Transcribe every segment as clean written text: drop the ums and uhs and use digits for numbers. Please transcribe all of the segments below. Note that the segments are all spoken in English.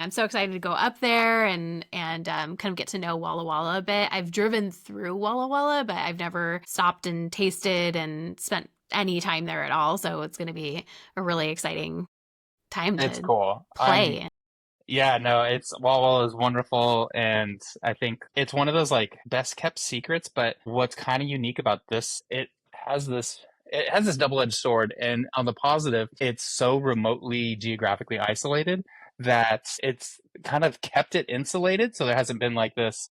I'm so excited to go up there and kind of get to know Walla Walla a bit. I've driven through Walla Walla, but I've never stopped and tasted and spent any time there at all. So it's going to be a really exciting time It's to cool. play. Yeah, no, it's Walla Walla is wonderful, and I think it's one of those like best kept secrets. But what's kind of unique about this, it has this double-edged sword, and on the positive, it's so remotely geographically isolated that it's kind of kept it insulated. So there hasn't been like this,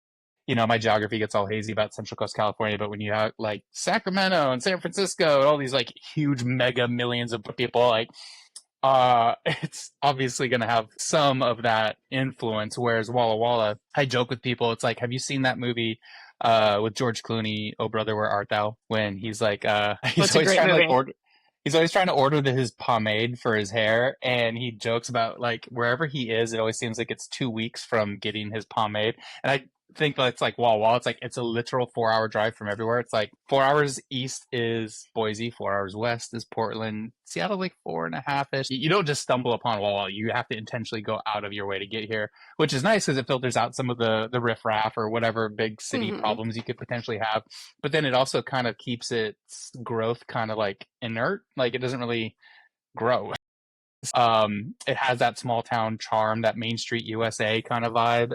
my geography gets all hazy about Central Coast California, but when you have like Sacramento and San Francisco and all these like huge mega millions of people, like it's obviously going to have some of that influence. Whereas Walla Walla, I joke with people, it's like, have you seen that movie with George Clooney, Oh Brother, Where Art Thou? When he's like, he's What's a always great trying to like movie? order. He's always trying to order his pomade for his hair, and he jokes about like wherever he is, it always seems like it's 2 weeks from getting his pomade. And I think that's like Walla Walla. It's like it's a literal 4 hour drive from everywhere. It's like 4 hours east is Boise, 4 hours west is Portland, Seattle like 4.5 ish. You don't just stumble upon Walla Walla. You have to intentionally go out of your way to get here, which is nice because it filters out some of the riffraff or whatever big city problems you could potentially have. But then it also kind of keeps its growth kind of like inert. Like it doesn't really grow. It has that small town charm, that Main Street USA kind of vibe.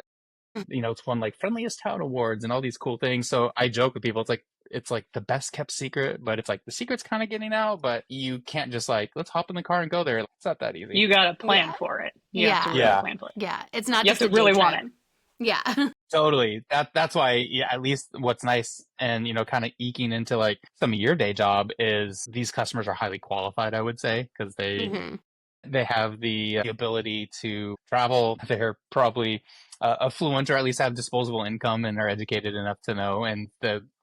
It's won like friendliest town awards and all these cool things. So I joke with people, it's like the best kept secret, but it's like the secret's kind of getting out, but you can't just like, let's hop in the car and go there. It's not that easy. You got to plan Yeah. for it. You have to Yeah. really Yeah. plan for it. Yeah. It's not You have just to a day really want trip. it. Yeah. Totally. That's why, yeah, at least what's nice and, kind of eking into like some of your day job is these customers are highly qualified, I would say, because they have the ability to travel. They're probably affluent or at least have disposable income and are educated enough to know. And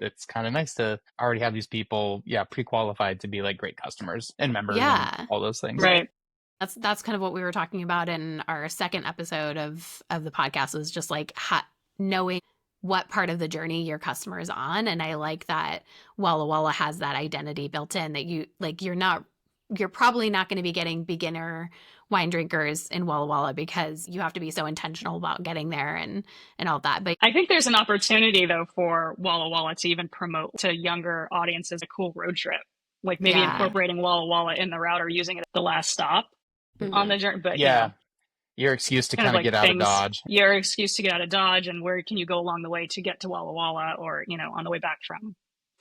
it's kind of nice to already have these people, pre-qualified to be like great customers and members Yeah. and all those things. Right. That's kind of what we were talking about in our second episode of the podcast, was just like knowing what part of the journey your customer is on. And I like that Walla Walla has that identity built in, that you're probably not going to be getting beginner wine drinkers in Walla Walla because you have to be so intentional about getting there and all that. But I think there's an opportunity though for Walla Walla to even promote to younger audiences a cool road trip, like maybe incorporating Walla Walla in the route or using it as the last stop on the journey. But your excuse to kind of kind of like get out of Dodge. Your excuse to get out of Dodge, and where can you go along the way to get to Walla Walla, or on the way back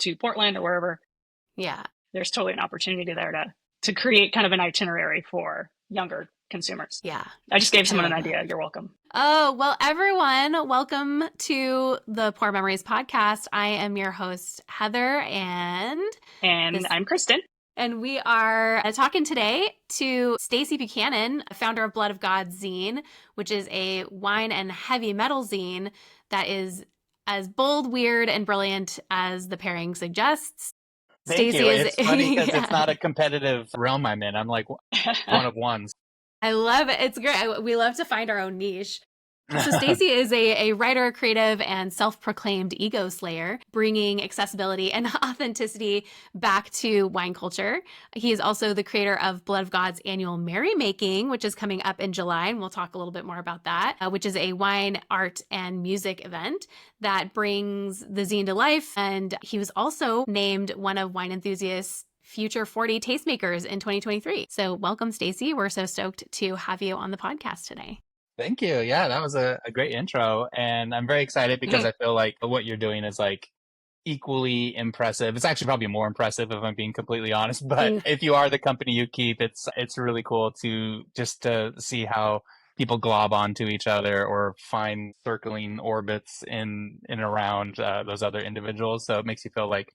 to Portland or wherever. Yeah, there's totally an opportunity there to create kind of an itinerary for younger consumers. Yeah. I just gave someone an idea. You're welcome. Oh, well, everyone, welcome to the Pour Memories podcast. I am your host, Heather, and I'm Kristen. And we are talking today to Stacy Buchanan, founder of Blood of God Zine, which is a wine and heavy metal zine that is as bold, weird, and brilliant as the pairing suggests. Thank you. It's funny because it's not a competitive realm I'm in. I'm like one of ones. I love it. It's great. We love to find our own niche. So Stacy is a writer, creative, and self-proclaimed ego slayer, bringing accessibility and authenticity back to wine culture. He is also the creator of Blood of God's annual Merrymaking, which is coming up in July, and we'll talk a little bit more about that, which is a wine, art, and music event that brings the zine to life. And he was also named one of Wine Enthusiast's Future 40 Tastemakers in 2023. So welcome, Stacy. We're so stoked to have you on the podcast today. Thank you. Yeah, that was a great intro. And I'm very excited because I feel like what you're doing is like equally impressive. It's actually probably more impressive if I'm being completely honest. But if you are the company you keep, it's really cool to see how people glob onto each other or find circling orbits in and around those other individuals. So it makes you feel like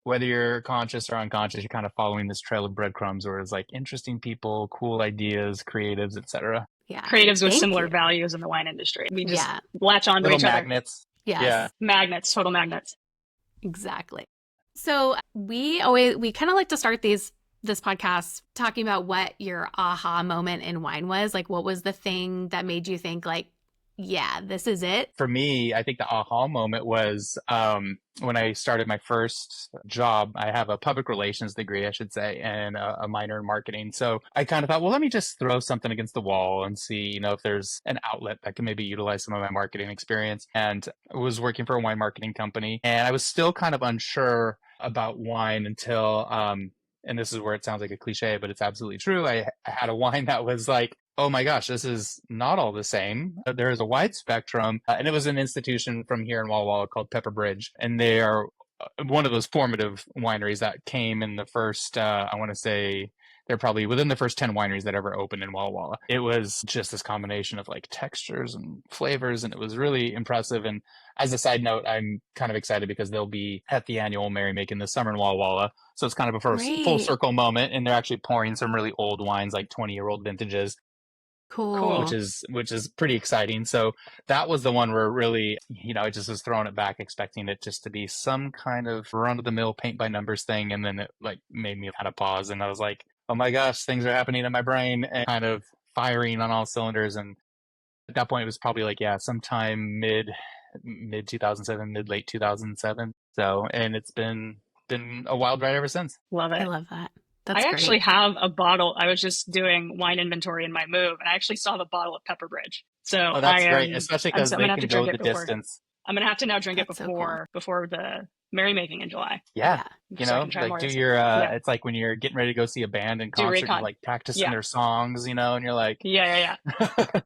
whether you're conscious or unconscious, you're kind of following this trail of breadcrumbs where it's like interesting people, cool ideas, creatives, etc. Yeah. Creatives with similar values in the wine industry. We just latch on to little each magnets. Yes. Yeah. Magnets, total magnets. Exactly. So we kind of like to start this podcast talking about what your aha moment in wine was. Like, what was the thing that made you think like, yeah, this is it? For me, I think the aha moment was when I started my first job. I have a public relations degree, I should say, and a minor in marketing. So I kind of thought, well, let me just throw something against the wall and see, if there's an outlet that can maybe utilize some of my marketing experience. And I was working for a wine marketing company, and I was still kind of unsure about wine until, and this is where it sounds like a cliche, but it's absolutely true. I had a wine that was like, oh my gosh, this is not all the same. There is a wide spectrum. And it was an institution from here in Walla Walla called Pepper Bridge. And they are one of those formative wineries that came in the first, I want to say, they're probably within the first 10 wineries that ever opened in Walla Walla. It was just this combination of like textures and flavors, and it was really impressive. And as a side note, I'm kind of excited because they'll be at the annual Merrymaking this summer in Walla Walla. So it's kind of a full circle moment. And they're actually pouring some really old wines, like 20-year-old vintages. Cool. Which is pretty exciting. So that was the one where really, I just was throwing it back, expecting it just to be some kind of run of the mill paint by numbers thing. And then it like made me kind of pause, and I was like, oh my gosh, things are happening in my brain and kind of firing on all cylinders. And at that point it was probably like, sometime mid 2007, late 2007. So, and it's been a wild ride ever since. Love it. I love that. That's I actually have a bottle. I was just doing wine inventory in my move, and I actually saw the bottle of Pepper Bridge. So that's great, especially because they can go the distance. I'm gonna have to now drink it before the Merrymaking in July. Yeah. Like do your it's like when you're getting ready to go see a band in concert, you're like practicing their songs, and you're like yeah.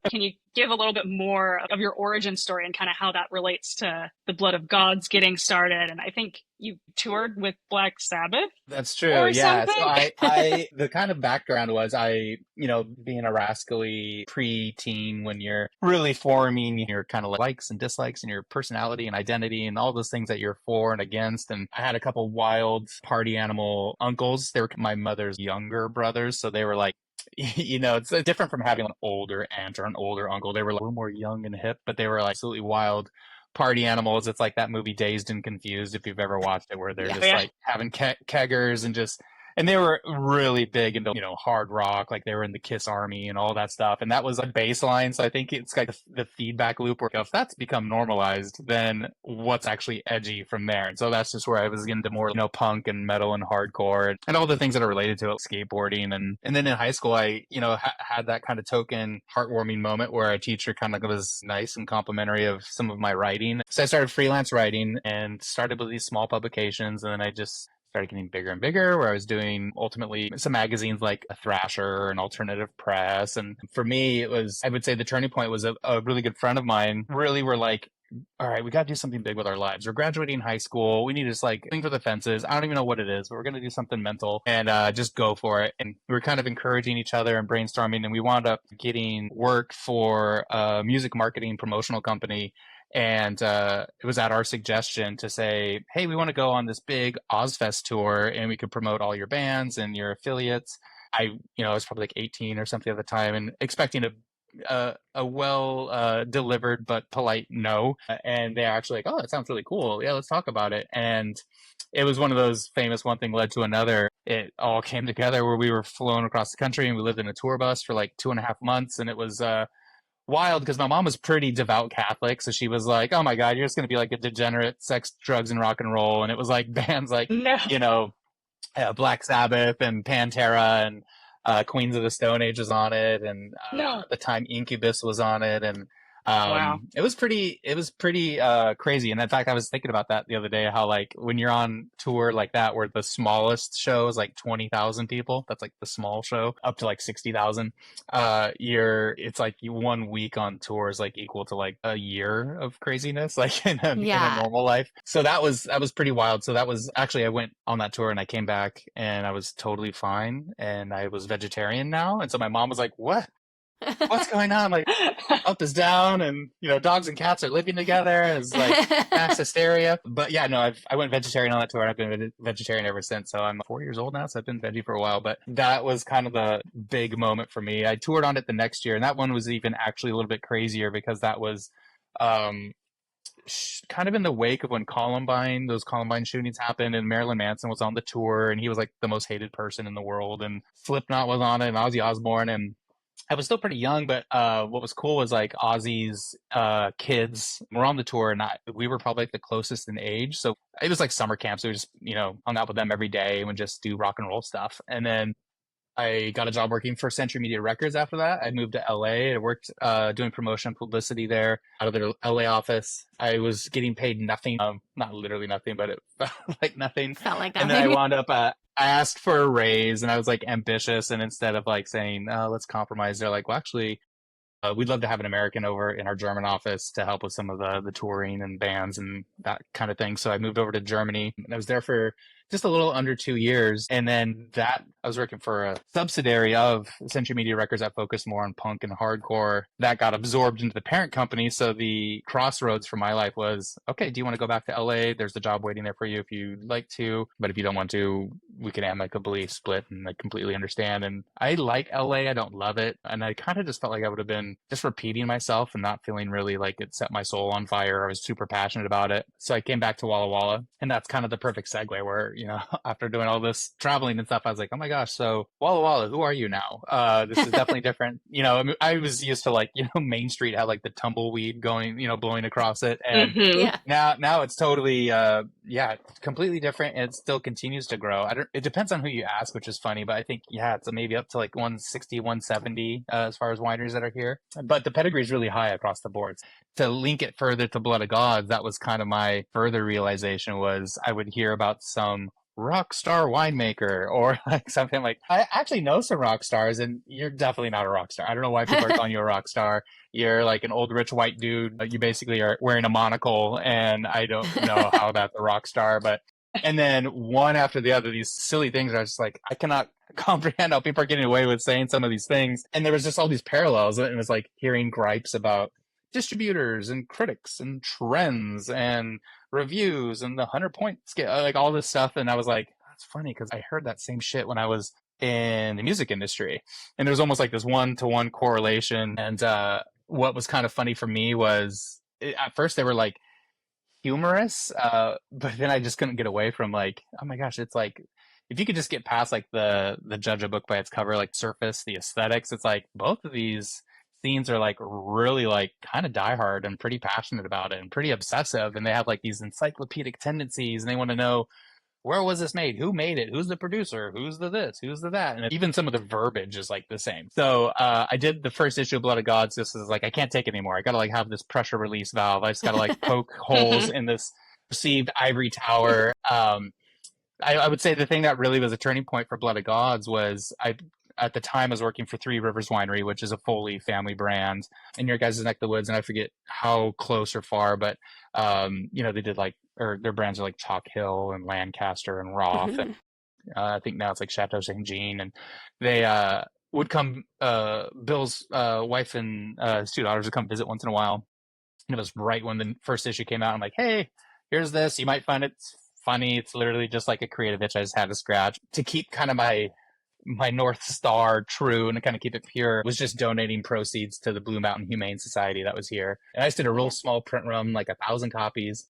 Can you give a little bit more of your origin story and kind of how that relates to the Blood of Gods getting started? And I think you toured with Black Sabbath. That's true. Yeah. So I the kind of background was being a rascally pre-teen when you're really forming your kind of likes and dislikes and your personality and identity and all those things that you're for and against. And I had a couple wild party animal uncles. They were my mother's younger brothers. So they were like, it's different from having an older aunt or an older uncle. They were a little more young and hip, but they were like absolutely wild party animals. It's like that movie Dazed and Confused, if you've ever watched it, where they're like having keggers and they were really big into, hard rock, like they were in the Kiss Army and all that stuff. And that was a baseline. So I think it's like the feedback loop where if that's become normalized, then what's actually edgy from there? And so that's just where I was into more, punk and metal and hardcore and all the things that are related to it, skateboarding. And then in high school, I, had that kind of token heartwarming moment where a teacher kind of was nice and complimentary of some of my writing. So I started freelance writing and started with these small publications. And then I just started getting bigger and bigger, where I was doing ultimately some magazines like a Thrasher and Alternative Press. And for me, it was, I would say the turning point was a really good friend of mine really were like, all right, we got to do something big with our lives. We're graduating high school. We need to just like think for the fences. I don't even know what it is, but we're going to do something mental and just go for it. And we were kind of encouraging each other and brainstorming. And we wound up getting work for a music marketing promotional company. And it was at our suggestion to say, hey, we want to go on this big Ozfest tour and we could promote all your bands and your affiliates. I was probably like 18 or something at the time and expecting a well delivered but polite no. And they're actually like, oh, that sounds really cool. Yeah, let's talk about it. And it was one of those famous one thing led to another. It all came together where we were flown across the country and we lived in a tour bus for like 2.5 months. And it was wild because my mom was pretty devout Catholic, so she was like, oh my god, you're just going to be like a degenerate sex, drugs, and rock and roll. And it was like bands like Black Sabbath and Pantera and Queens of the Stone Age was on it, and at the time Incubus was on it, and wow. It was pretty crazy. And in fact, I was thinking about that the other day, how like when you're on tour like that, where the smallest show is like 20,000 people, that's like the small show, up to like 60,000. It's like 1 week on tour is like equal to like a year of craziness, like in a normal life. So that was pretty wild. So that was actually, I went on that tour and I came back and I was totally fine. And I was vegetarian now. And so my mom was like, what? What's going on? Like up is down and dogs and cats are living together. It's like mass hysteria. But yeah, no, I went vegetarian on that tour and I've been vegetarian ever since. So I'm 4 years old now, so I've been veggie for a while. But that was kind of the big moment for me. I toured on it the next year, and that one was even actually a little bit crazier because that was kind of in the wake of when those Columbine shootings happened, and Marilyn Manson was on the tour and he was like the most hated person in the world, and Slipknot was on it and Ozzy Osbourne, and I was still pretty young, but what was cool was like Ozzy's kids were on the tour, and we were probably like the closest in age. So it was like summer camp. So we just, hung out with them every day and would just do rock and roll stuff. And then I got a job working for Century Media Records after that. I moved to LA. I worked doing promotion and publicity there out of their LA office. I was getting paid nothing, not literally nothing, but it felt like nothing. Felt like that. And then I wound up, I asked for a raise, and I was like ambitious. And instead of like saying, let's compromise, they're like, well, actually, we'd love to have an American over in our German office to help with some of the touring and bands and that kind of thing. So I moved over to Germany, and I was there for just a little under 2 years. And then I was working for a subsidiary of Century Media Records that focused more on punk and hardcore. That got absorbed into the parent company. So the crossroads for my life was, okay, do you want to go back to LA? There's a job waiting there for you if you'd like to. But if you don't want to, we can amicably split, and I completely understand. And I like LA. I don't love it. And I kind of just felt like I would have been just repeating myself and not feeling really like it set my soul on fire. I was super passionate about it. So I came back to Walla Walla, and that's kind of the perfect segue where, after doing all this traveling and stuff, I was like, oh my gosh, so Walla Walla, who are you now? This is definitely different. I mean, I was used to like, Main Street had like the tumbleweed going, blowing across it. And now it's totally, completely different. And it still continues to grow. It depends on who you ask, which is funny, but I think, it's maybe up to like 160, 170 as far as wineries that are here. But the pedigree is really high across the board. To link it further to Blood of Gods, that was kind of my further realization was I would hear about some rock star winemaker or like something like, I actually know some rock stars, and you're definitely not a rock star. I don't know why people are calling you a rock star. You're like an old rich white dude. You basically are wearing a monocle, and I don't know how that's a rock star. But and then one after the other, these silly things are just like, I cannot comprehend how people are getting away with saying some of these things. And there was just all these parallels, and it was like hearing gripes about distributors and critics and trends and reviews and the 100-point scale, like all this stuff. And I was like, that's funny because I heard that same shit when I was in the music industry. And there was almost like this one-to-one correlation. And what was kind of funny for me was at first they were like humorous, but then I just couldn't get away from like, oh my gosh, it's like, if you could just get past like the judge a book by its cover, like surface, the aesthetics, it's like both of these scenes are like really like kind of diehard and pretty passionate about it and pretty obsessive, and they have like these encyclopedic tendencies, and they want to know, where was this made, who made it, who's the producer, who's the this, who's the that, and even some of the verbiage is like the same. So I did the first issue of Blood of Gods. This is like, I can't take it anymore. I gotta like have this pressure release valve. I just gotta like poke holes in this perceived ivory tower. I would say the thing that really was a turning point for Blood of Gods was at the time I was working for Three Rivers Winery, which is a Foley family brand in your guys' neck of the woods. And I forget how close or far, but, they did like, or their brands are like Chalk Hill and Lancaster and Roth. And I think now it's like Chateau St. Jean. And they would come, Bill's wife and his two daughters would come visit once in a while. And it was right when the first issue came out. I'm like, hey, here's this. You might find it funny. It's literally just like a creative itch I just had to scratch to keep kind of my North Star true and to kind of keep it pure was just donating proceeds to the Blue Mountain Humane Society that was here. And I just did a real small print run, like 1,000 copies.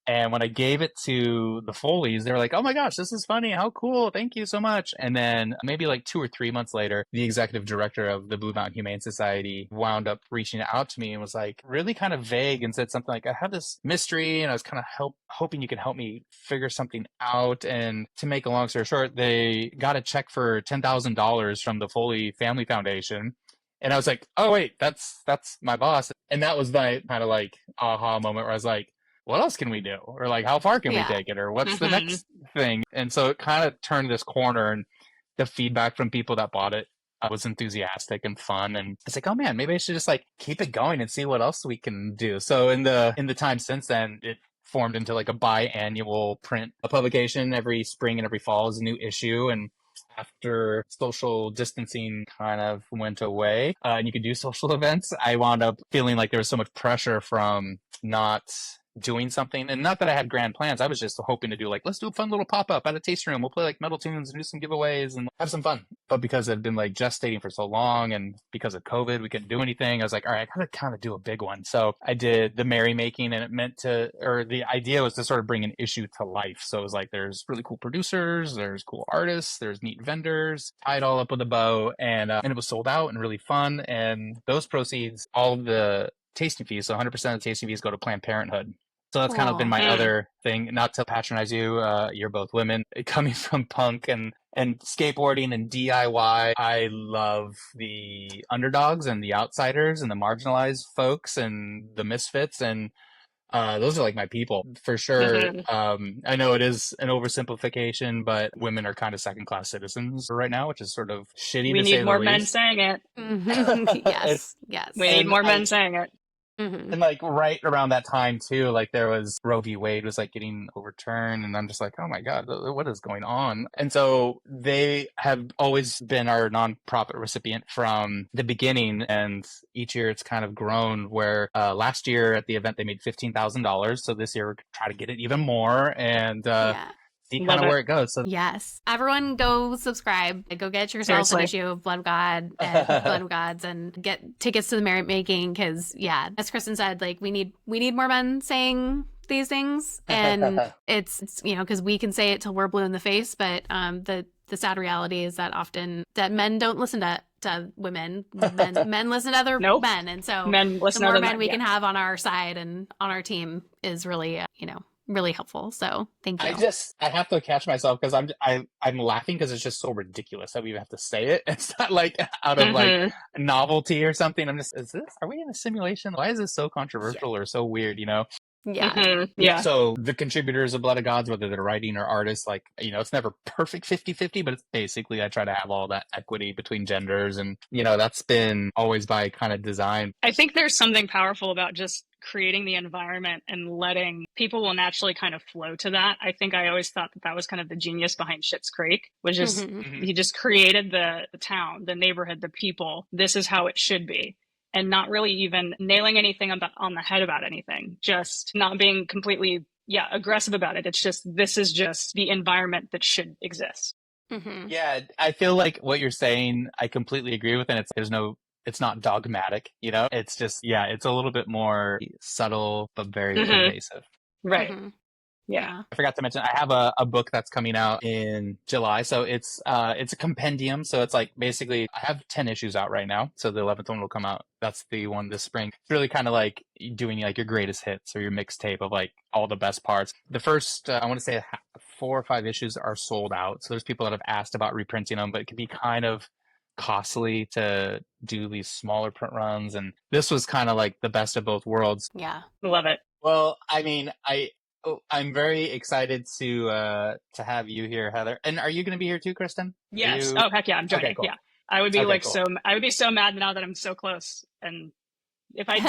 And when I gave it to the Foleys, they were like, oh my gosh, this is funny. How cool. Thank you so much. And then maybe like 2 or 3 months later, the executive director of the Blue Mountain Humane Society wound up reaching out to me and was like really kind of vague and said something like, I have this mystery and I was kind of hoping you could help me figure something out. And to make a long story short, they got a check for $10,000 from the Foley Family Foundation. And I was like, oh wait, that's my boss. And that was my kind of like aha moment where I was like, what else can we do? Or like, how far can we take it? Or what's the next thing? And so it kind of turned this corner, and the feedback from people that bought it was enthusiastic and fun. And it's like, oh man, maybe I should just like keep it going and see what else we can do. So in the time since then, it formed into like a biannual print, a publication every spring and every fall is a new issue. And after social distancing kind of went away and you could do social events, I wound up feeling like there was so much pressure from not doing something. And not that I had grand plans. I was just hoping to do like, let's do a fun little pop-up at a tasting room. We'll play like metal tunes and do some giveaways and have some fun. But because I'd been like gestating for so long and because of COVID, we couldn't do anything. I was like, all right, I gotta kind of do a big one. So I did the Merrymaking, and it meant to, or the idea was to sort of bring an issue to life. So it was like, there's really cool producers, there's cool artists, there's neat vendors, tie it all up with a bow. And it was sold out and really fun. And those proceeds, all of the tasting fees, so 100% of the tasting fees go to Planned Parenthood. So that's kind of been my other thing. Not to patronize you, you're both women. Coming from punk and skateboarding and DIY, I love the underdogs and the outsiders and the marginalized folks and the misfits, and those are like my people for sure. I know it is an oversimplification, but women are kind of second-class citizens right now, which is sort of shitty we to say the least. need more men saying it. Yes. We need more men saying it. And like right around that time too, like there was Roe v. Wade was like getting overturned, and I'm just like, oh my God, what is going on? And so they have always been our nonprofit recipient from the beginning, and each year it's kind of grown. Where last year at the event they made $15,000, so this year we're try to get it even more, and see kind of where it goes. So yes, everyone go subscribe, go get yourself an issue of Blood of God and Blood of Gods, and get tickets to the Merrymaking, because as Kristen said, like we need more men saying these things, and it's because we can say it till we're blue in the face, but the sad reality is that often that men don't listen to women. Men listen to other men, and so the more men we can have on our side and on our team is really really helpful. So thank you. I have to catch myself because I'm laughing because it's just so ridiculous that we have to say it. It's not like out of like novelty or something. I'm just, are we in a simulation? Why is this so controversial or so weird, Yeah. So the contributors of Blood of Gods, whether they're writing or artists, like, it's never perfect 50-50, but it's basically, I try to have all that equity between genders. And, that's been always by kind of design. I think there's something powerful about just creating the environment and letting people will naturally kind of flow to that. I think I always thought that was kind of the genius behind Schitt's Creek, was just, he just created the town, the neighborhood, the people. This is how it should be. And not really even nailing anything on the head about anything, just not being completely, aggressive about it. It's just, this is just the environment that should exist. Yeah, I feel like what you're saying, I completely agree with, and it's not dogmatic, it's just, it's a little bit more subtle, but very pervasive. Right. Yeah. I forgot to mention, I have a book that's coming out in July. So it's a compendium. So it's like, basically I have 10 issues out right now. So the 11th one will come out. That's the one this spring. It's really kind of like doing like your greatest hits or your mixtape of like all the best parts. The first, I want to say 4 or 5 issues are sold out. So there's people that have asked about reprinting them, but it can be kind of costly to do these smaller print runs. And this was kind of like the best of both worlds. Yeah. Love it. Well, I mean, I'm very excited to have you here, Heather. And are you going to be here too, Kristen? Yes. Oh, heck yeah. I'm joining. Okay, cool. Yeah. I would be I would be so mad now that I'm so close. And if I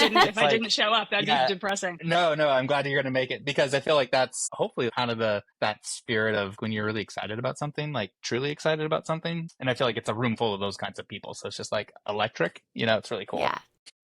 didn't show up, that'd be depressing. No, I'm glad you're going to make it, because I feel like that's hopefully kind of that spirit of when you're really excited about something, like truly excited about something. And I feel like it's a room full of those kinds of people. So it's just like electric, it's really cool. Yeah.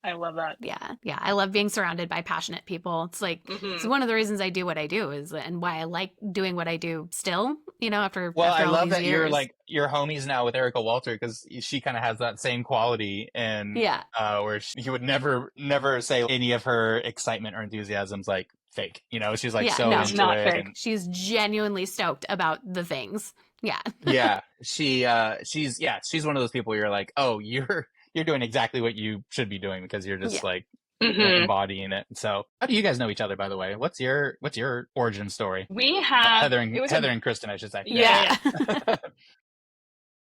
I love that. Yeah. I love being surrounded by passionate people. It's like, it's one of the reasons I do what I do, and why I like doing what I do still, after I love that years. you're homies now with Erica Walter, because she kind of has that same quality, and where she would never say any of her excitement or enthusiasm's like fake, she's like into not it. Fake. She's genuinely stoked about the things. Yeah. Yeah. She's one of those people where you're like, oh, you're doing exactly what you should be doing, because you're just like embodying it. So how do you guys know each other, by the way? What's your origin story? We have Heather and Kristen, I should say. Yeah.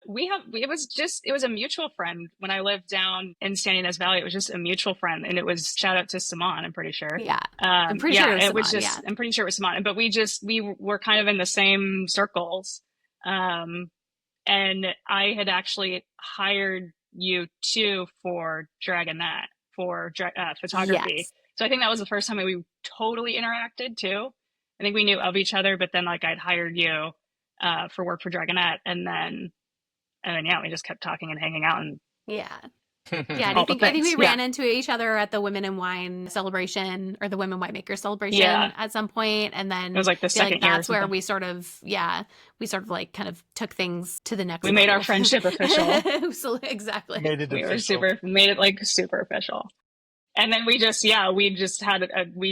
It was a mutual friend when I lived down in San Ynez Valley. It was just a mutual friend, and it was, shout out to Saman, I'm pretty sure. Yeah. I'm pretty sure it was Saman, I'm pretty sure it was Saman, but we were kind of in the same circles. And I had actually hired you too for Dragonette, for photography. Yes. So I think that was the first time we totally interacted too. I think we knew of each other, but then like I'd hired you for work for Dragonette, and then we just kept talking and hanging out, and Yeah, and I think we ran into each other at the Women in Wine celebration or the Women Winemaker celebration at some point, and then it was like the second year. That's where we sort of like kind of took things to the next. We made our friendship official. So, exactly. Made it official. Made it like super official. And then we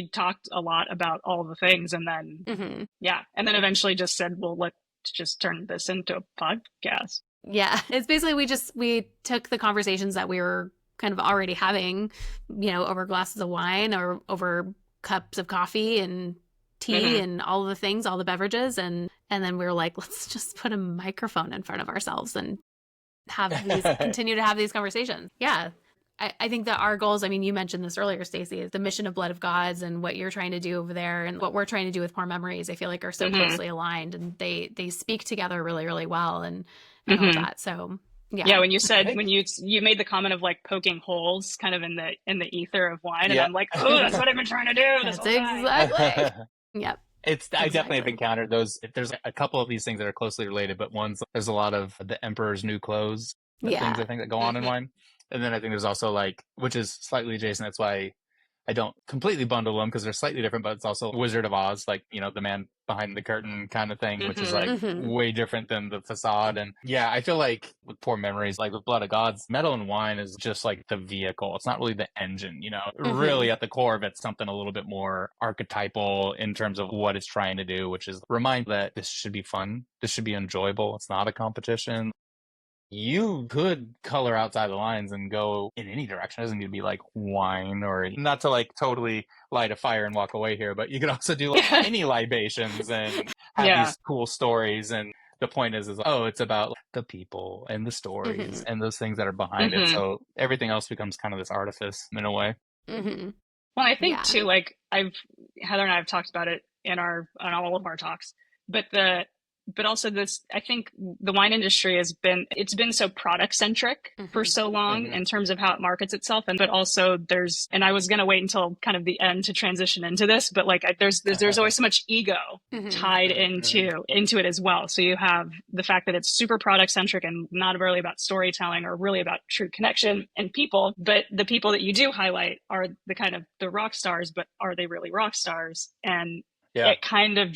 talked a lot about all the things, and then and then eventually just said, well, let's just turn this into a podcast. Yeah, it's basically we took the conversations that we were kind of already having, over glasses of wine or over cups of coffee and tea and all the things, all the beverages, and then we were like, let's just put a microphone in front of ourselves and continue to have these conversations. Yeah. I think that our goals, I mean, you mentioned this earlier, Stacy, is the mission of Blood of Gods and what you're trying to do over there and what we're trying to do with Poor Memories, I feel like are so closely aligned, and they speak together really, really well and all that. So yeah. When you said, when you made the comment of like poking holes kind of in the ether of wine, and I'm like, oh, that's what I've been trying to do. That's exactly. Yep. I definitely have encountered those. There's a couple of these things that are closely related, but there's a lot of the Emperor's New Clothes things I think that go on in wine. And then I think there's also which is slightly adjacent. That's why I don't completely bundle them, because they're slightly different, but it's also Wizard of Oz, the man behind the curtain kind of thing, which is way different than the facade. And yeah, I feel like with Poor Memories, like with Blood of Gods, metal and wine is just like the vehicle. It's not really the engine, really at the core of it's something a little bit more archetypal in terms of what it's trying to do, which is remind that this should be fun. This should be enjoyable. It's not a competition. You could color outside the lines and go in any direction. It doesn't need to be like wine, or not to totally light a fire and walk away here, but you could also do any libations and have these cool stories. And the point is it's about the people and the stories and those things that are behind it. So everything else becomes kind of this artifice in a way. Well, I think too, Heather and I have talked about it on all of our talks, but also I think the wine industry it's been so product centric for so long in terms of how it markets itself. But also and I was going to wait until kind of the end to transition into this, but there's always so much ego tied into it as well. So you have the fact that it's super product centric and not really about storytelling or really about true connection and people. But the people that you do highlight are the kind of the rock stars, but are they really rock stars? And it kind of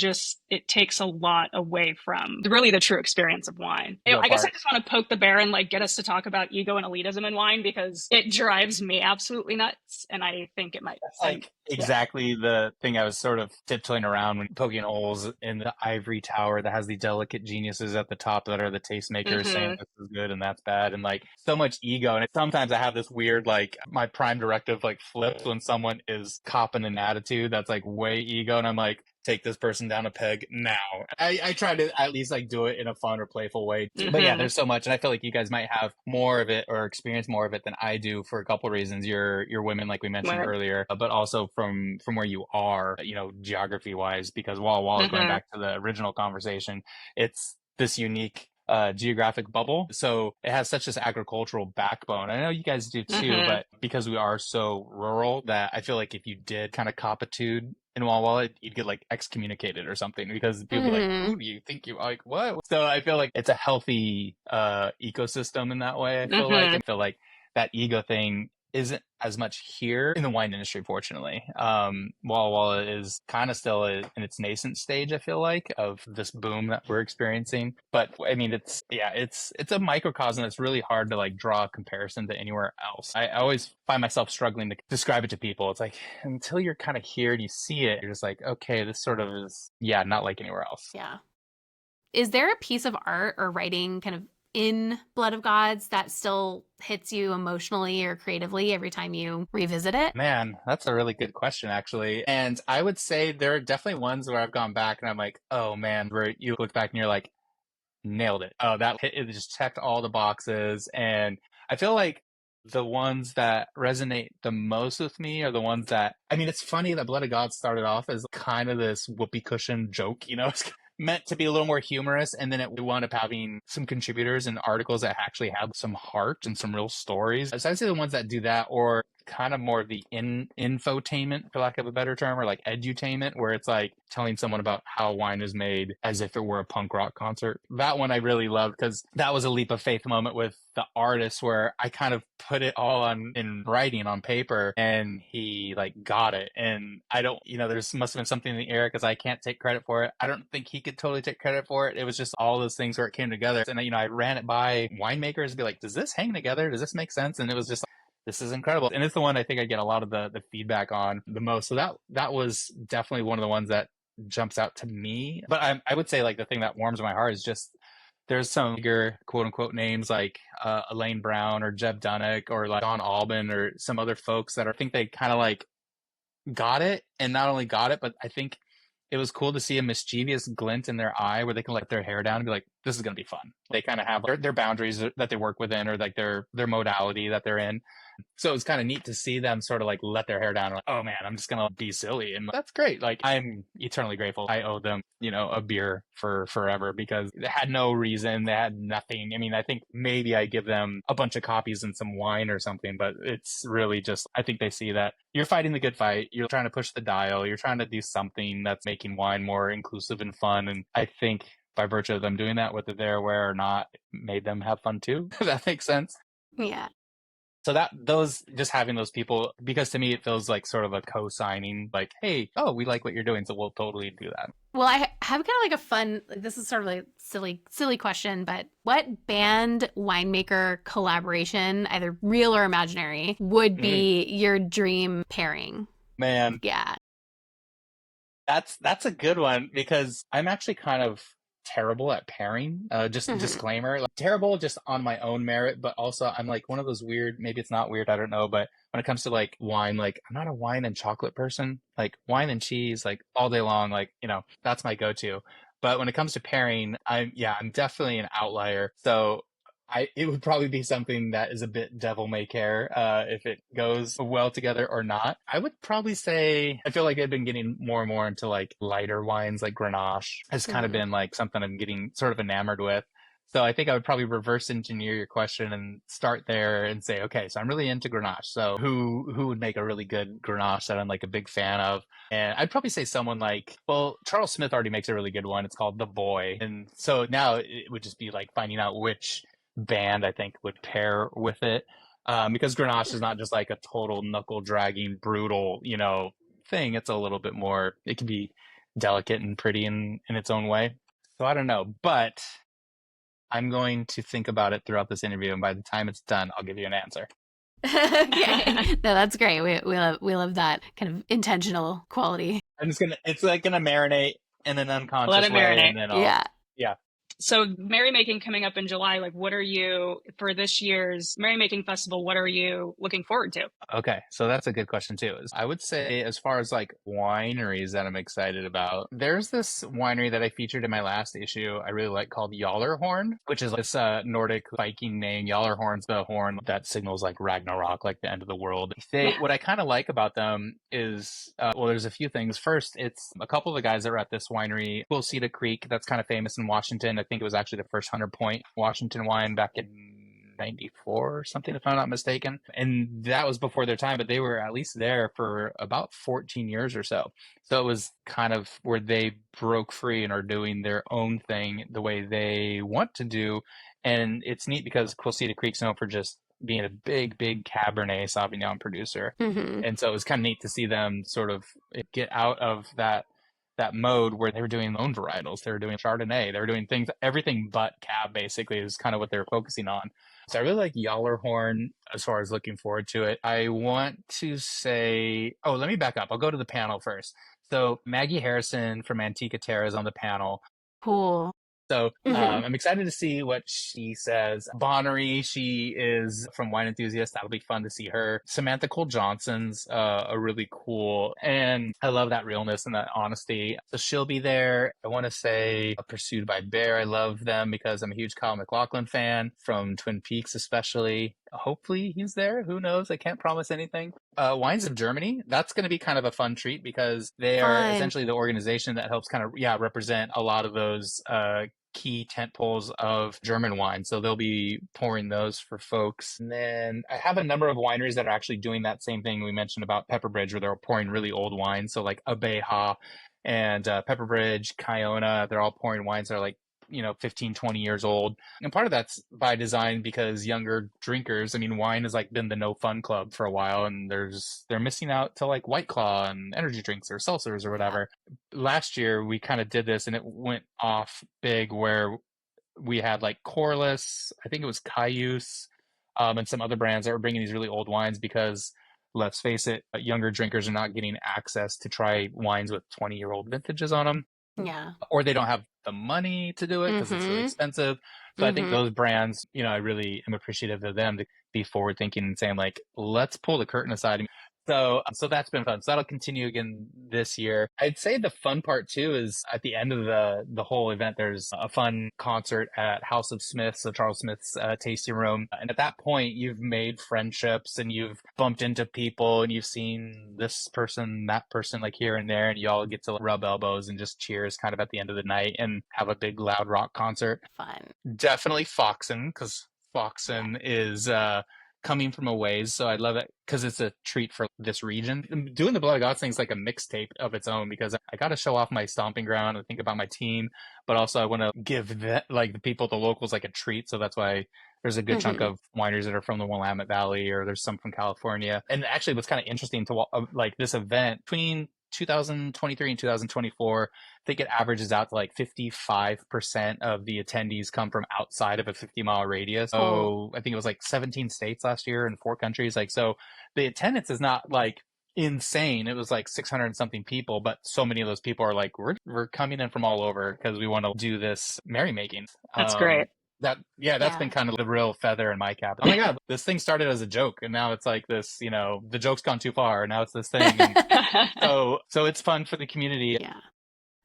it takes a lot away from really the true experience of wine. I guess I just want to poke the bear and get us to talk about ego and elitism in wine, because it drives me absolutely nuts. And I think it might. That's exactly the thing I was sort of tiptoeing around when poking holes in the ivory tower that has the delicate geniuses at the top that are the tastemakers saying this is good and that's bad. And so much ego. And sometimes I have this weird, my prime directive flips when someone is copping an attitude that's way ego. And I'm like, take this person down a peg now. I try to at least do it in a fun or playful way. But yeah, there's so much. And I feel like you guys might have more of it or experience more of it than I do for a couple of reasons. You're women, like we mentioned earlier, but also from where you are, geography wise, because Walla Walla, going back to the original conversation, it's this unique geographic bubble. So it has such this agricultural backbone. I know you guys do too, but because we are so rural, that I feel like if you did kind of copitude in Walla Walla, you'd get excommunicated or something, because people are like, who do you think you are? What? So I feel like it's a healthy ecosystem in that way. I feel like that ego thing isn't as much here in the wine industry, fortunately. Walla Walla is kind of still in its nascent stage, I feel like, of this boom that we're experiencing. But I mean, it's a microcosm that's really hard to draw a comparison to anywhere else. I always find myself struggling to describe it to people. It's until you're kind of here and you see it, you're just okay, this sort of is, not like anywhere else. Yeah. Is there a piece of art or writing kind of in Blood of Gods that still hits you emotionally or creatively every time you revisit it? Man, that's a really good question, actually. And I would say there are definitely ones where I've gone back and I'm like, oh man, where you look back and you're like, nailed it. Oh, it just checked all the boxes. And I feel like the ones that resonate the most with me are the ones that, I mean, it's funny that Blood of Gods started off as kind of this whoopee cushion joke, it's meant to be a little more humorous, and then it wound up having some contributors and articles that actually have some heart and some real stories. So I'd say the ones that do that, or kind of more of the infotainment, for lack of a better term, or like edutainment, where it's like telling someone about how wine is made as if it were a punk rock concert. That one I really loved because that was a leap of faith moment with the artist where I kind of put it all in writing on paper and he like got it. And I don't, there's must have been something in the air because I can't take credit for it. I don't think he could totally take credit for it. It was just all those things where it came together. And, I ran it by winemakers and be like, does this hang together? Does this make sense? And it was just like, this is incredible. And it's the one I think I get a lot of the feedback on the most. So that was definitely one of the ones that jumps out to me. But I would say like the thing that warms my heart is just there's some bigger quote unquote names like Elaine Brown or Jeb Dunnick or like Don Albin or some other folks that I think they kind of like got it, and not only got it, but I think it was cool to see a mischievous glint in their eye where they can let their hair down and be like, this is going to be fun. They kind of have their boundaries that they work within or like their modality that they're in. So it was kind of neat to see them sort of like let their hair down. Like, oh man, I'm just going to be silly. And that's great. Like, I'm eternally grateful. I owe them, a beer for forever because they had no reason. They had nothing. I mean, I think maybe I give them a bunch of copies and some wine or something, but it's really just, I think they see that you're fighting the good fight. You're trying to push the dial. You're trying to do something that's making wine more inclusive and fun. And I think by virtue of them doing that, whether they're aware or not, made them have fun too. If that makes sense. Yeah. So just having those people, because to me it feels like sort of a co-signing, like, hey, oh, we like what you're doing, so we'll totally do that. Well, I have kind of like a fun, this is sort of a silly question, but what band winemaker collaboration, either real or imaginary, would be your dream pairing? Man. Yeah. That's a good one because I'm actually kind of terrible at pairing. Just a disclaimer, like, terrible just on my own merit, but also I'm like one of those weird, maybe it's not weird, I don't know, but when it comes to like wine, like I'm not a wine and chocolate person. Like wine and cheese, like all day long, like, that's my go-to. But when it comes to pairing, I'm definitely an outlier. So it would probably be something that is a bit devil may care if it goes well together or not. I would probably say, I feel like I've been getting more and more into like lighter wines, like Grenache has kind of been like something I'm getting sort of enamored with. So I think I would probably reverse engineer your question and start there and say, okay, so I'm really into Grenache. So who would make a really good Grenache that I'm like a big fan of? And I'd probably say someone like, well, Charles Smith already makes a really good one. It's called The Boy. And so now it would just be like finding out which band I think would pair with it, because Grenache is not just like a total knuckle dragging brutal thing. It's a little bit more, it can be delicate and pretty in its own way. So I don't know, but I'm going to think about it throughout this interview, and by the time it's done I'll give you an answer. Okay. No, that's great. We love that kind of intentional quality. It's like gonna marinate in an unconscious Let it way, marinate. and then yeah. So Merrymaking coming up in July, like what are you, for this year's Merrymaking Festival, what are you looking forward to? Okay, so that's a good question too. I would say as far as like wineries that I'm excited about, there's this winery that I featured in my last issue I really like called Jallarhorn, which is this Nordic Viking name. Jallarhorn's the horn that signals like Ragnarok, like the end of the world. What I kind of like about them is, well, there's a few things. First, it's a couple of the guys that were at this winery, Quilceda Creek, that's kind of famous in Washington. I think it was actually the first 100-point Washington wine back in 94 or something, if I'm not mistaken. And that was before their time, but they were at least there for about 14 years or so. So it was kind of where they broke free and are doing their own thing the way they want to do. And it's neat because Quilceda Creek's known for just being a big Cabernet Sauvignon producer. And so it was kind of neat to see them sort of get out of that mode where they were doing their own varietals. They were doing Chardonnay. They were doing things, everything but Cab basically is kind of what they were focusing on. So I really like Jallarhorn as far as looking forward to it. I want to say, let me back up. I'll go to the panel first. So Maggie Harrison from Antica Terra is on the panel. Cool. So I'm excited to see what she says. Bonnery, she is from Wine Enthusiast. That'll be fun to see her. Samantha Cole Johnson's a really cool, and I love that realness and that honesty. So she'll be there. I want to say Pursued by Bear. I love them because I'm a huge Kyle MacLachlan fan, from Twin Peaks especially. Hopefully he's there. Who knows? I can't promise anything. Wines of Germany. That's going to be kind of a fun treat because they are essentially the organization that helps kind of represent a lot of those key tent poles of German wine. So they'll be pouring those for folks. And then I have a number of wineries that are actually doing that same thing we mentioned about Pepperbridge, where they're pouring really old wines. So like Abeja and Pepperbridge, Kiona, they're all pouring wines that are like, 15, 20 years old. And part of that's by design because younger drinkers, I mean, wine has like been the no fun club for a while, and they're missing out to like White Claw and energy drinks or seltzers or whatever. Last year we kind of did this and it went off big where we had like Corliss, I think it was Cayuse, and some other brands that were bringing these really old wines because let's face it, younger drinkers are not getting access to try wines with 20-year-old vintages on them. Yeah. Or they don't have the money to do it because it's really expensive. So I think those brands, I really am appreciative of them to be forward thinking and saying like, let's pull the curtain aside. So that's been fun. So that'll continue again this year. I'd say the fun part too is at the end of the whole event, there's a fun concert at House of Smiths, so Charles Smith's tasting room. And at that point, you've made friendships and you've bumped into people and you've seen this person, that person, like here and there, and you all get to rub elbows and just cheers kind of at the end of the night and have a big loud rock concert. Fun. Definitely Foxen, because Foxen is coming from a ways, so I love it because it's a treat for this region. Doing the Blood of Gods thing is like a mixtape of its own because I got to show off my stomping ground and think about my team, but also I want to give the people, the locals, like a treat. So that's why there's a good chunk of wineries that are from the Willamette Valley, or there's some from California. And actually, what's kind of interesting to like this event between 2023 and 2024, I think it averages out to like 55% of the attendees come from outside of a 50-mile radius. So I think it was like 17 states last year and 4 countries. Like, so the attendance is not like insane. It was like 600 and something people, but so many of those people are like, we're coming in from all over because we want to do this merrymaking. That's great. That's been kind of the real feather in my cap. Oh my God, this thing started as a joke and now it's like this, the joke's gone too far and now it's this thing. And so it's fun for the community. Yeah.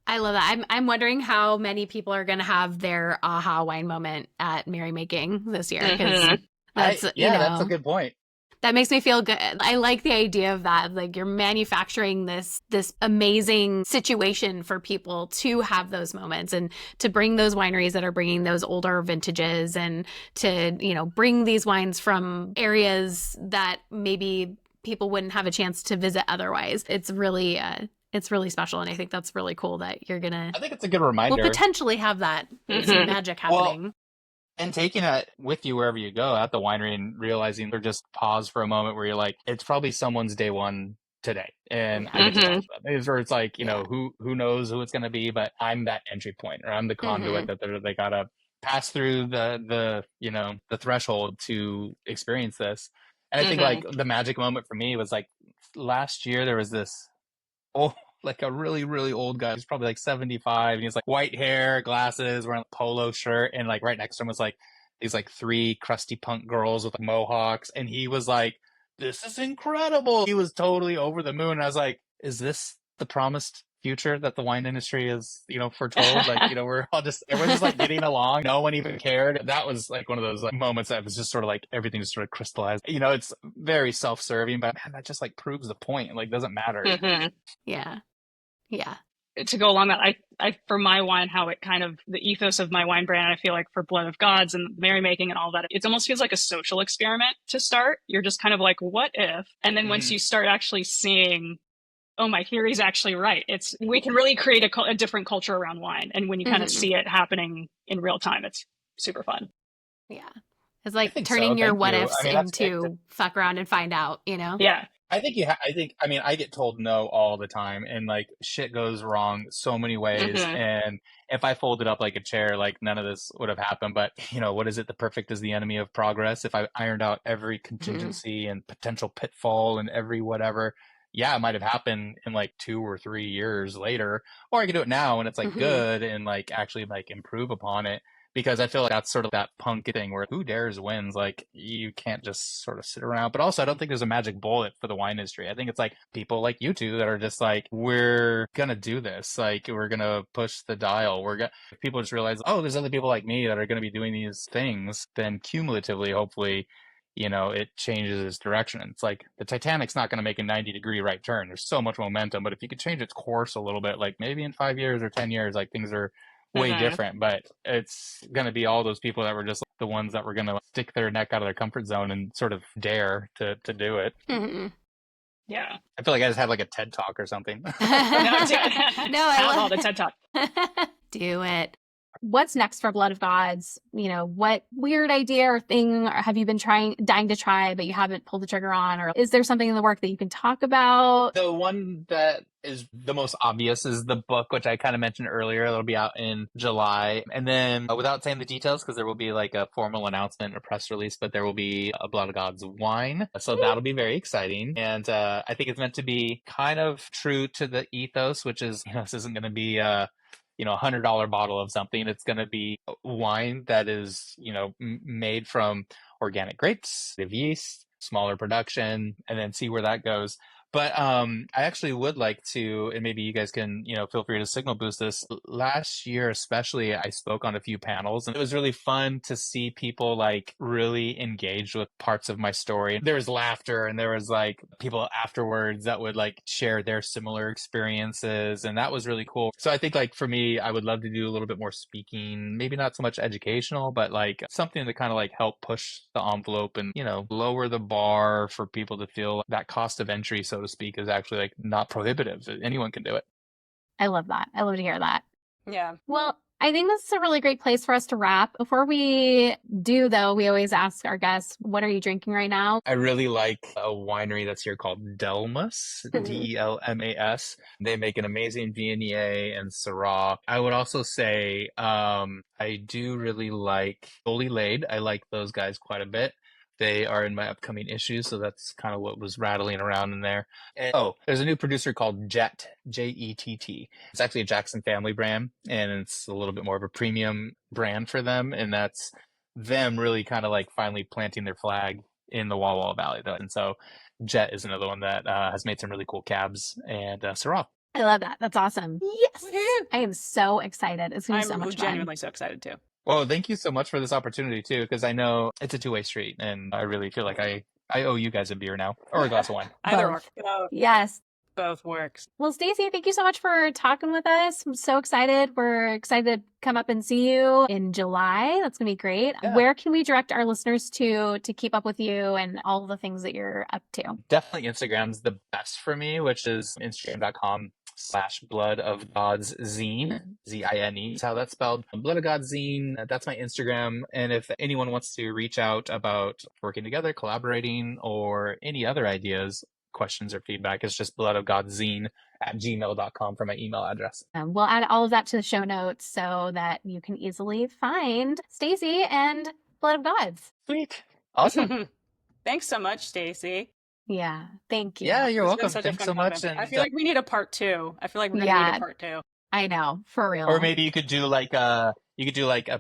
I love that. I'm wondering how many people are going to have their aha wine moment at Merrymaking this year. Because that's a good point. That makes me feel good. I like the idea of that. Like you're manufacturing this amazing situation for people to have those moments and to bring those wineries that are bringing those older vintages and to, bring these wines from areas that maybe people wouldn't have a chance to visit otherwise. It's really special. And I think that's really cool that you're going to... I think it's a good reminder. We'll potentially have that magic happening. Well, and taking it with you wherever you go at the winery and realizing or just pause for a moment where you're like, it's probably someone's day one today. And I get to talk about it. Or it's like, who knows who it's going to be, but I'm that entry point or I'm the conduit that they got to pass through the threshold to experience this. And I think like the magic moment for me was like last year there was this, like a really, really old guy. He's probably like 75 and he's like white hair, glasses, wearing a polo shirt. And like right next to him was like these like 3 crusty punk girls with like mohawks. And he was like, this is incredible. He was totally over the moon. And I was like, is this the promised future that the wine industry is, foretold? Like, everyone's just like getting along. No one even cared. That was like one of those like moments that was just sort of like everything just sort of crystallized. It's very self-serving, but man, that just like proves the point. Like, doesn't matter. Yeah. To go along that, I for my wine, how it kind of the ethos of my wine brand, I feel like for Blood of Gods and Merrymaking and all that, it almost feels like a social experiment to start. You're just kind of like, what if? And then once you start actually seeing, oh, my theory's actually right. We can really create a different culture around wine. And when you kind of see it happening in real time, it's super fun. Yeah. It's like turning your what ifs into fuck around and find out, Yeah. I think I get told no all the time and like shit goes wrong so many ways. And if I folded up like a chair, like none of this would have happened. But what is it? The perfect is the enemy of progress. If I ironed out every contingency and potential pitfall and every whatever, yeah, it might have happened in like 2 or 3 years later, or I could do it now and it's like good and like actually like improve upon it. Because I feel like that's sort of that punk thing where who dares wins. Like you can't just sort of sit around. But also I don't think there's a magic bullet for the wine industry. I think it's like people like you two that are just like, we're going to do this. Like we're going to push the dial. People just realize, oh, there's other people like me that are going to be doing these things. Then cumulatively, hopefully, it changes its direction. It's like the Titanic's not going to make a 90-degree right turn. There's so much momentum. But if you could change its course a little bit, like maybe in 5 years or 10 years, like things are way different, but it's going to be all those people that were just the ones that were going to stick their neck out of their comfort zone and sort of dare to do it. Yeah. I feel like I just had like a TED Talk or something. No, I love all the TED Talk. Do it. What's next for Blood of Gods? You know, what weird idea or thing have you been dying to try, but you haven't pulled the trigger on? Or is there something in the work that you can talk about? The one that is the most obvious is the book, which I kind of mentioned earlier. It'll be out in July. And then without saying the details, because there will be like a formal announcement, a press release, but there will be a Blood of Gods wine. So that'll be very exciting. And I think it's meant to be kind of true to the ethos, which is, this isn't going to be $100 bottle of something. It's going to be wine that is, made from organic grapes, of yeast, smaller production, and then see where that goes. But I actually would like to, and maybe you guys can, feel free to signal boost this. Last year, especially, I spoke on a few panels, and it was really fun to see people like really engaged with parts of my story. There was laughter, and there was like people afterwards that would like share their similar experiences, and that was really cool. So I think like for me, I would love to do a little bit more speaking, maybe not so much educational, but like something to kind of like help push the envelope and, lower the bar for people to feel that cost of entry, so to speak, is actually like not prohibitive. Anyone can do it. I love that. I love to hear that. Yeah. Well, I think this is a really great place for us to wrap. Before we do, though, we always ask our guests, what are you drinking right now? I really like a winery that's here called Delmas, Delmas. They make an amazing Viognier and Syrah. I would also say I do really like Holy Laid. I like those guys quite a bit. They are in my upcoming issues, so that's kind of what was rattling around in there. And, there's a new producer called Jett, Jett. It's actually a Jackson Family brand, and it's a little bit more of a premium brand for them, and that's them really kind of like finally planting their flag in the Walla Walla Valley. And so Jett is another one that has made some really cool cabs and Syrah. I love that. That's awesome. Yes! I am so excited. It's going to be so much fun. I'm genuinely so excited too. Well, thank you so much for this opportunity, too, because I know it's a two-way street, and I really feel like I owe you guys a beer now, or a glass of wine. Either or. Yes. Both works. Well, Stacy, thank you so much for talking with us. I'm so excited. We're excited to come up and see you in July. That's going to be great. Yeah. Where can we direct our listeners to keep up with you and all the things that you're up to? Definitely Instagram's the best for me, which is Instagram.com/Blood of Gods Zine, Zine. That's how that's spelled. Blood of Gods Zine. That's my Instagram. And if anyone wants to reach out about working together, collaborating, or any other ideas, questions, or feedback, it's just bloodofgodzine@gmail.com for my email address. We'll add all of that to the show notes so that you can easily find Stacy and Blood of Gods. Sweet. Awesome. Thanks so much, Stacy. Yeah, thank you. Yeah, you're welcome. Thanks so much. And I feel like we need a part 2. I feel like we're gonna need a part 2. I know, for real. Or maybe you could do like a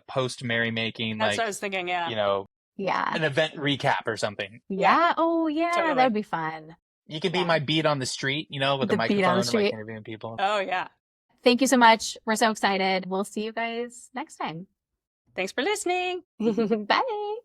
post Merrymaking. That's what I was thinking. Yeah. An event recap or something. Yeah. Oh yeah, totally. That would be fun. You could be my beat on the street, with the microphone and like interviewing people. Oh yeah. Thank you so much. We're so excited. We'll see you guys next time. Thanks for listening. Bye.